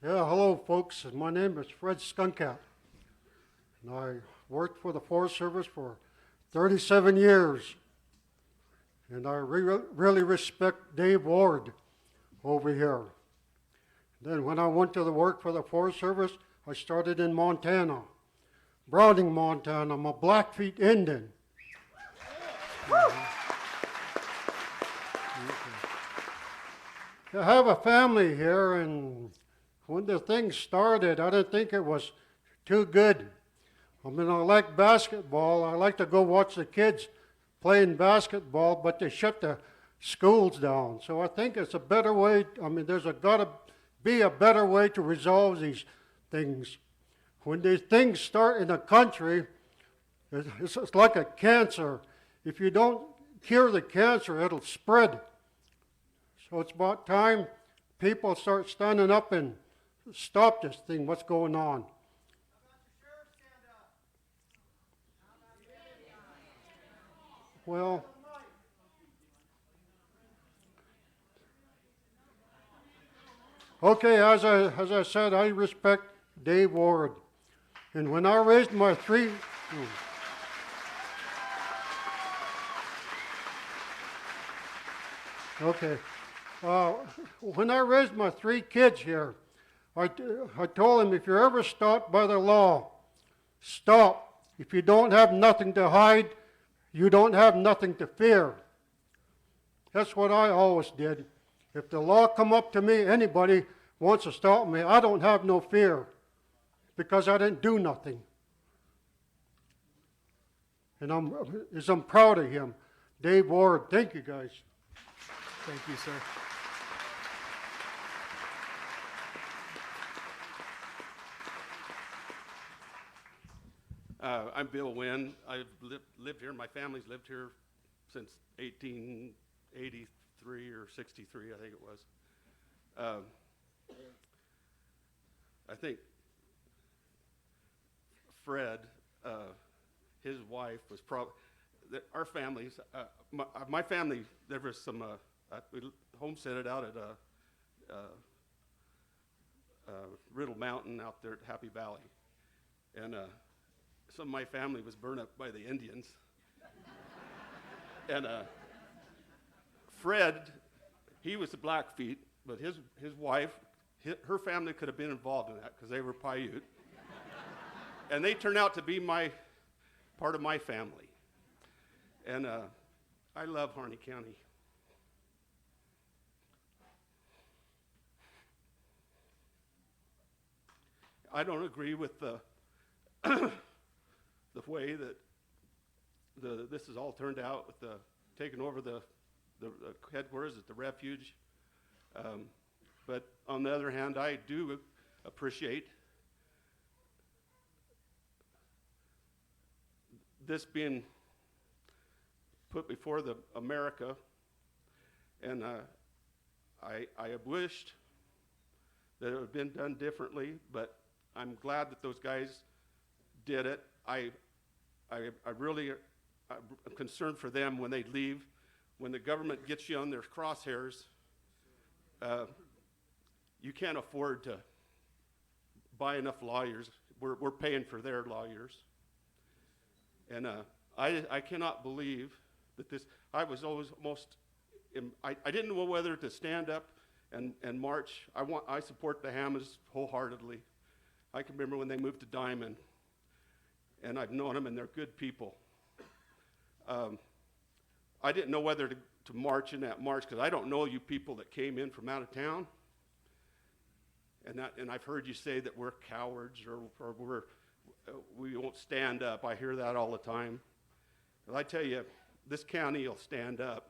Yeah, hello folks. My name is Fred Skunkcat, and I worked for the Forest Service for 37 years. And I really respect Dave Ward over here. Then when I went to the work for the Forest Service, I started in Montana, Browning, Montana. I'm a Blackfoot Indian. I have a family here, and when the thing started, I didn't think it was too good. I mean, I like basketball. I like to go watch the kids playing basketball, but they shut the schools down. So I think it's a better way. I mean, there's got to be a better way to resolve these things. When these things start in a country, it's like a cancer. If you don't cure the cancer, it'll spread. So it's about time people start standing up and stop this thing, what's going on. Well, okay, as I said, I respect Dave Ward. And when I raised my three... Okay. When I raised my three kids here, I told them, if you're ever stopped by the law, stop. If you don't have nothing to hide, you don't have nothing to fear. That's what I always did. If the law come up to me, anybody wants to stop me, I don't have no fear because I didn't do nothing. And I'm proud of him. Dave Ward, thank you guys. Thank you, sir. I'm Bill Wynn. I've lived here. My family's lived here since 1883 or 63, I think it was. I think Fred, his wife was probably, our families, my family, there was some, we homesteaded out at Riddle Mountain out there at Happy Valley. And some of my family was burned up by the Indians. And Fred, he was the Blackfeet, but his wife, her family could have been involved in that because they were Paiute. And they turned out to be part of my family. And I love Harney County. I don't agree with the way that this has all turned out with taking over the headquarters at the refuge. But on the other hand, I do appreciate this being put before the America, and I have wished that it would have been done differently, but I'm glad that those guys did it. I'm concerned for them when they leave, when the government gets you on their crosshairs. You can't afford to buy enough lawyers. We're paying for their lawyers. And I cannot believe that this, I was almost, I didn't know whether to stand up and march. I support the Hammonds wholeheartedly. I can remember when they moved to Diamond, and I've known them, and they're good people. I didn't know whether to march in that march, because I don't know you people that came in from out of town. And I've heard you say that we're cowards or we won't stand up. I hear that all the time. But I tell you, this county will stand up.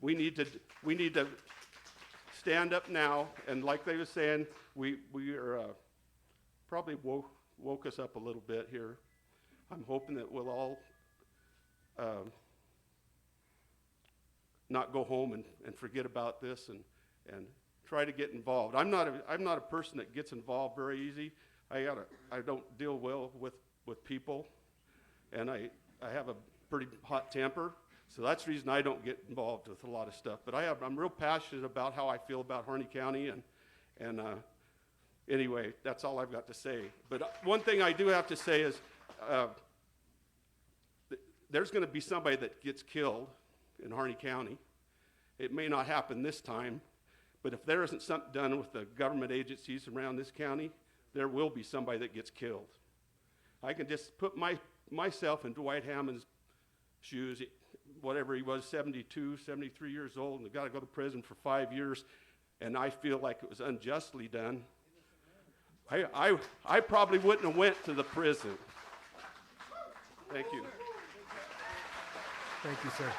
We need to stand up now, and like they were saying, we are probably woke us up a little bit here. I'm hoping that we'll all not go home and forget about this and try to get involved. I'm not a person that gets involved very easy. I don't deal well with people, and I have a pretty hot temper. So that's the reason I don't get involved with a lot of stuff. But I'm real passionate about how I feel about Harney County, and anyway, that's all I've got to say. But one thing I do have to say is there's going to be somebody that gets killed in Harney County. It may not happen this time, but if there isn't something done with the government agencies around this county, there will be somebody that gets killed. I can just put myself in Dwight Hammond's shoes, whatever he was, 72, 73 years old, and got to go to prison for 5 years, and I feel like it was unjustly done. I probably wouldn't have went to the prison. Thank you. Thank you, sir.